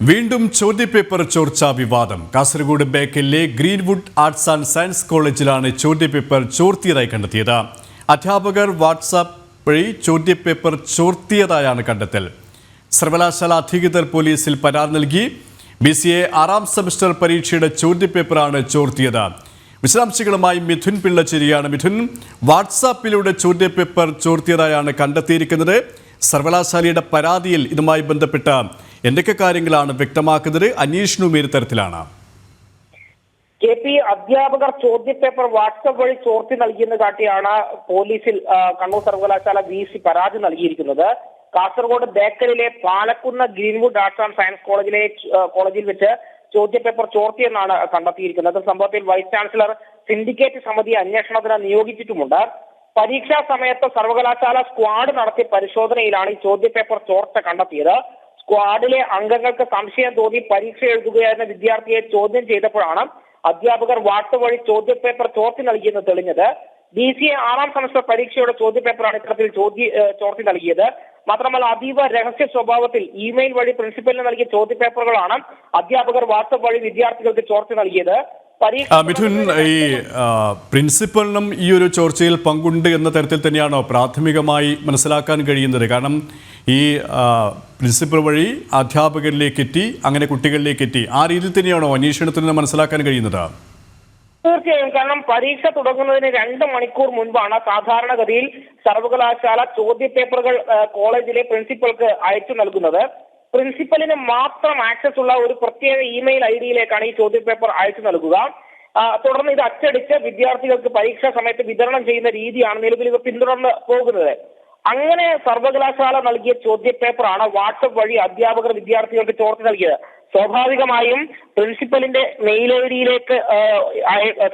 വീണ്ടും ചോദ്യപേപ്പർ ചോർച്ചാ വിവാദം. കാസർഗോഡ് ബേക്കലിലെ ഗ്രീൻവുഡ് ആർട്സ് ആൻഡ് സയൻസ് കോളേജിലാണ് ചോദ്യപേപ്പർ ചോർത്തിയതായി കണ്ടെത്തിയത്. അധ്യാപകർ വാട്സാപ്പ് വഴി ചോദ്യപേപ്പർ ചോർത്തിയതായാണ് കണ്ടെത്തൽ. സർവകലാശാല അധികൃതർ പോലീസിൽ പരാതി നൽകി. BCA 6ാം സെമസ്റ്റർ പരീക്ഷയുടെ ചോദ്യപേപ്പറാണ് ചോർത്തിയത്. വിശദാംശങ്ങളുമായി മിഥുൻ പിള്ള ചേരുകയാണ്. മിഥുൻ, വാട്സാപ്പിലൂടെ ചോദ്യപേപ്പർ ചോർത്തിയതായാണ് കണ്ടെത്തിയിരിക്കുന്നത്. സർവകലാശാലയുടെ പരാതിയിൽ ഇതുമായി ബന്ധപ്പെട്ട എന്തൊക്കെ കാര്യങ്ങളാണ് വ്യക്തമാക്കുന്നത്? അന്വേഷണവും ഏത് തരത്തിലാണ്? അധ്യാപകർ ചോദ്യപേപ്പർ വാട്സാപ്പ് വഴി ചോർത്തി നൽകിയെന്ന് കാട്ടിയാണ് പോലീസിൽ കണ്ണൂർ സർവകലാശാല VC പരാതി നൽകിയിരിക്കുന്നത്. കാസർഗോഡ് ബേക്കലിലെ Palakkunnu Greenwood arts and science കോളേജിൽ വെച്ച് ചോദ്യപേപ്പർ ചോർത്തിയെന്നാണ് കണ്ടെത്തിയിരിക്കുന്നത്. സംഭവത്തിൽ വൈസ് ചാൻസലർ സിൻഡിക്കേറ്റ് സമിതി അന്വേഷണത്തിന് നിയോഗിച്ചിട്ടുമുണ്ട്. പരീക്ഷാ സമയത്ത് സർവകലാശാല സ്ക്വാഡ് നടത്തിയ പരിശോധനയിലാണ് ഈ ചോദ്യപേപ്പർ ചോർച്ച കണ്ടെത്തിയത്. സ്ക്വാഡിലെ അംഗങ്ങൾക്ക് സംശയം തോന്നി പരീക്ഷ എഴുതുകയായിരുന്ന വിദ്യാർത്ഥിയെ ചോദ്യം ചെയ്തപ്പോഴാണ് അധ്യാപകർ വാട്സാപ്പ് വഴി ചോദ്യപേപ്പർ ചോർത്തി നൽകിയെന്ന് തെളിഞ്ഞത്. BCA 6ാം സെമസ്റ്റർ പരീക്ഷയുടെ ചോദ്യപേപ്പറാണ് ഇത്തരത്തിൽ ചോർത്തി നൽകിയത്. മാത്രമല്ല, അതീവ രഹസ്യ സ്വഭാവത്തിൽ ഇമെയിൽ വഴി പ്രിൻസിപ്പലിന് നൽകിയ ചോദ്യപേപ്പറുകളാണ് അധ്യാപകർ വാട്സാപ്പ് വഴി വിദ്യാർത്ഥികൾക്ക് ചോർത്തി നൽകിയത്. മിഥുൻ, ഈ പ്രിൻസിപ്പലിനും ഈ ഒരു ചോർച്ചയിൽ പങ്കുണ്ട് എന്ന തരത്തിൽ തന്നെയാണോ പ്രാഥമികമായി മനസ്സിലാക്കാൻ കഴിയുന്നത്? കാരണം ഈ പ്രിൻസിപ്പൽ വഴി അധ്യാപകരിലേക്ക് എത്തി, അങ്ങനെ കുട്ടികളിലേക്ക് എത്തി, ആ രീതിയിൽ തന്നെയാണോ അന്വേഷണത്തിൽ നിന്ന് മനസ്സിലാക്കാൻ കഴിയുന്നത്? തീർച്ചയായും. കാരണം പരീക്ഷ തുടങ്ങുന്നതിന് 2 മണിക്കൂർ മുൻപാണ് സാധാരണഗതിയിൽ സർവകലാശാല ചോദ്യപേപ്പറുകൾ കോളേജിലെ പ്രിൻസിപ്പൾക്ക് അയച്ചു നൽകുന്നത്. പ്രിൻസിപ്പലിന് മാത്രം ആക്സസ് ഉള്ള ഒരു പ്രത്യേക ഇമെയിൽ IDയിലേക്കാണ് ഈ ചോദ്യപേപ്പർ അയച്ചു നൽകുക. തുടർന്ന് ഇത് അച്ചടിച്ച് വിദ്യാർത്ഥികൾക്ക് പരീക്ഷാ സമയത്ത് വിതരണം ചെയ്യുന്ന രീതിയാണ് നിലവിൽ ഇവ പിന്തുടർന്ന് പോകുന്നത്. അങ്ങനെ സർവകലാശാല നൽകിയ ചോദ്യപേപ്പറാണ് വാട്സാപ്പ് വഴി അധ്യാപകർ വിദ്യാർത്ഥികൾക്ക് ചോർത്തി നൽകിയത്. സ്വാഭാവികമായും പ്രിൻസിപ്പലിന്റെ മെയിൽ IDയിലേക്ക്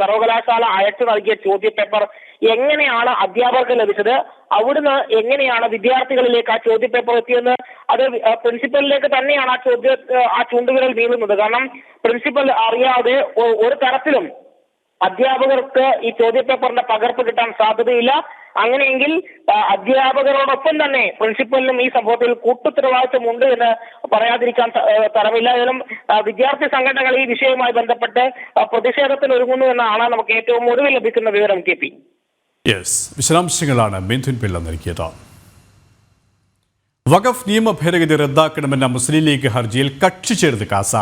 സർവകലാശാല അയച്ചു നൽകിയ ചോദ്യപേപ്പർ എങ്ങനെയാണ് അധ്യാപകർക്ക് ലഭിച്ചത്, അവിടുന്ന് എങ്ങനെയാണ് വിദ്യാർത്ഥികളിലേക്ക് ആ ചോദ്യപേപ്പർ എത്തിയെന്ന് അത് പ്രിൻസിപ്പലിലേക്ക് തന്നെയാണ് ആ ചൂണ്ടുവിരൽ നീളുന്നത്. കാരണം പ്രിൻസിപ്പൽ അറിയാതെ ഒരു തരത്തിലും അധ്യാപകർക്ക് ഈ ചോദ്യപേപ്പറിന്റെ പകർപ്പ് കിട്ടാൻ സാധ്യതയില്ല. അങ്ങനെയെങ്കിൽ അധ്യാപകരോടൊപ്പം തന്നെ പ്രിൻസിപ്പലിനും ഈ സംഭവത്തിൽ കൂട്ടുത്തരവാദിത്വമുണ്ട് എന്ന് പറയാതിരിക്കാൻ തരമില്ല. ഏതായാലും വിദ്യാർത്ഥി സംഘടനകൾ ഈ വിഷയവുമായി ബന്ധപ്പെട്ട് പ്രതിഷേധത്തിന് ഒരുങ്ങുന്നു എന്നാണ് നമുക്ക് ഏറ്റവും ഒടുവിൽ ലഭിക്കുന്ന വിവരം. വിശദാംശങ്ങളാണ് മിഥുൻ പിള്ള നൽകിയത്. വഖഫ് നിയമ ഭേദഗതി റദ്ദാക്കണമെന്ന മുസ്ലിം ലീഗ് ഹർജിയിൽ കക്ഷി ചേർന്ന് കാസ.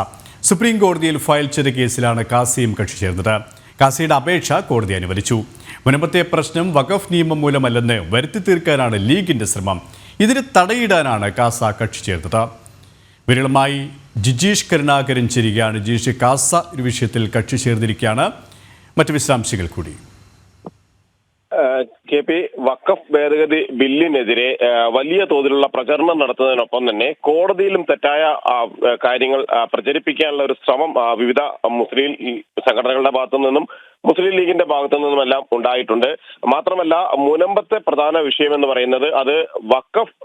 സുപ്രീം കോടതിയിൽ ഫയൽ ചെയ്ത കേസിലാണ് കാസയും കക്ഷി ചേർന്നത്. കാസയുടെ അപേക്ഷ കോടതി അനുവദിച്ചു. മുൻപത്തെ പ്രശ്നം വഖഫ് നിയമം മൂലമല്ലെന്ന് വരുത്തി തീർക്കാനാണ് ലീഗിന്റെ ശ്രമം. ഇതിന് തടയിടാനാണ് കാസ കക്ഷി ചേർത്തത്. വിരളമായി ജിജീഷ് കരുണാകരൻ ചേരുകയാണ്. ജിജീഷ്, കാസ ഒരു വിഷയത്തിൽ കക്ഷി ചേർന്നിരിക്കുകയാണ്. മറ്റു വിശദാംശങ്ങൾ കൂടി. KP, വഖഫ് ഭേദഗതി ബില്ലിനെതിരെ വലിയ തോതിലുള്ള പ്രചരണം നടത്തുന്നതിനൊപ്പം തന്നെ കോടതിയിലും തെറ്റായ കാര്യങ്ങൾ പ്രചരിപ്പിക്കാനുള്ള ഒരു ശ്രമം വിവിധ മുസ്ലിം സംഘടനകളുടെ ഭാഗത്തു നിന്നും മുസ്ലിം ലീഗിന്റെ ഭാഗത്തു നിന്നുമെല്ലാം ഉണ്ടായിട്ടുണ്ട്. മാത്രമല്ല, മുനമ്പത്തെ പ്രധാന വിഷയം എന്ന് പറയുന്നത് അത് വഖഫ്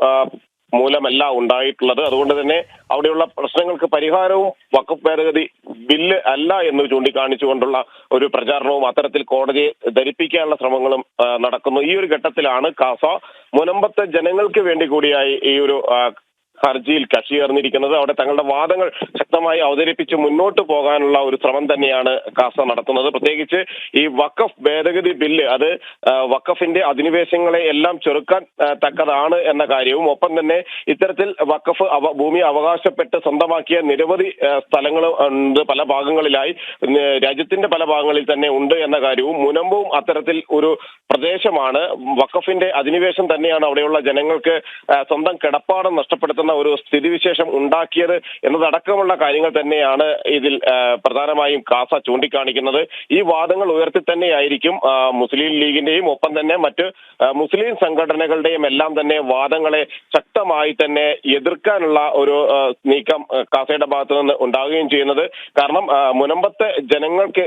മൂലമല്ല ഉണ്ടായിട്ടുള്ളത്. അതുകൊണ്ട് തന്നെ അവിടെയുള്ള പ്രശ്നങ്ങൾക്ക് പരിഹാരവും വഖഫ് ഭേദഗതി ബില്ല് അല്ല എന്ന് ചൂണ്ടിക്കാണിച്ചുകൊണ്ടുള്ള ഒരു പ്രചാരണവും അത്തരത്തിൽ കോടതിയെ ധരിപ്പിക്കാനുള്ള ശ്രമങ്ങളും നടക്കുന്നു. ഈ ഒരു ഘട്ടത്തിലാണ് കാസ മുനമ്പത്തെ ജനങ്ങൾക്ക് വേണ്ടി കൂടിയായി ഈ ഒരു ഹർജിയിൽ കക്ഷി ചേർന്നിരിക്കുന്നത്. അവിടെ തങ്ങളുടെ വാദങ്ങൾ ശക്തമായി അവതരിപ്പിച്ച് മുന്നോട്ട് പോകാനുള്ള ഒരു ശ്രമം തന്നെയാണ് കാസ നടത്തുന്നത്. പ്രത്യേകിച്ച് ഈ വഖഫ് ഭേദഗതി ബില്ല് അത് വഖഫിന്റെ അധിനിവേശങ്ങളെ എല്ലാം ചെറുക്കാൻ തക്കതാണ് എന്ന കാര്യവും, ഒപ്പം തന്നെ ഇത്തരത്തിൽ വഖഫ് ഭൂമി അവകാശപ്പെട്ട് സ്വന്തമാക്കിയ നിരവധി സ്ഥലങ്ങൾ ഉണ്ട്, പല ഭാഗങ്ങളിലായി രാജ്യത്തിന്റെ പല ഭാഗങ്ങളിൽ തന്നെ ഉണ്ട് എന്ന കാര്യവും, മുനമ്പവും അത്തരത്തിൽ ഒരു പ്രദേശമാണ്. വഖഫിന്റെ അധിനിവേശം തന്നെയാണ് അവിടെയുള്ള ജനങ്ങൾക്ക് സ്വന്തം കിടപ്പാടം നഷ്ടപ്പെടുത്തുന്ന ഒരു സ്ഥിതിവിശേഷം ഉണ്ടാക്കിയത് എന്നതടക്കമുള്ള കാര്യങ്ങൾ തന്നെയാണ് ഇതിൽ പ്രധാനമായും കാസ ചൂണ്ടിക്കാണിക്കുന്നത്. ഈ വാദങ്ങൾ ഉയർത്തി തന്നെയായിരിക്കും മുസ്ലിം ലീഗിന്റെയും ഒപ്പം തന്നെ മറ്റ് മുസ്ലിം സംഘടനകളുടെയും എല്ലാം തന്നെ വാദങ്ങളെ ശക്തമായി തന്നെ എതിർക്കാനുള്ള ഒരു നീക്കം കാസയുടെ ഭാഗത്തു നിന്ന് ഉണ്ടാവുകയും ചെയ്യുന്നത്. കാരണം മുനമ്പത്തെ ജനങ്ങൾക്ക്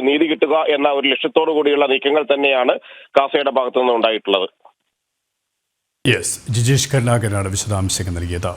നീതി കിട്ടുക എന്ന ഒരു ലക്ഷ്യത്തോടു കൂടിയുള്ള നീക്കങ്ങൾ തന്നെയാണ് കാസയുടെ ഭാഗത്തു നിന്ന് ഉണ്ടായിട്ടുള്ളത്. ജിജീഷ് കരുണാകരനാണ് വിശദാംശങ്ങൾ നൽകിയത്.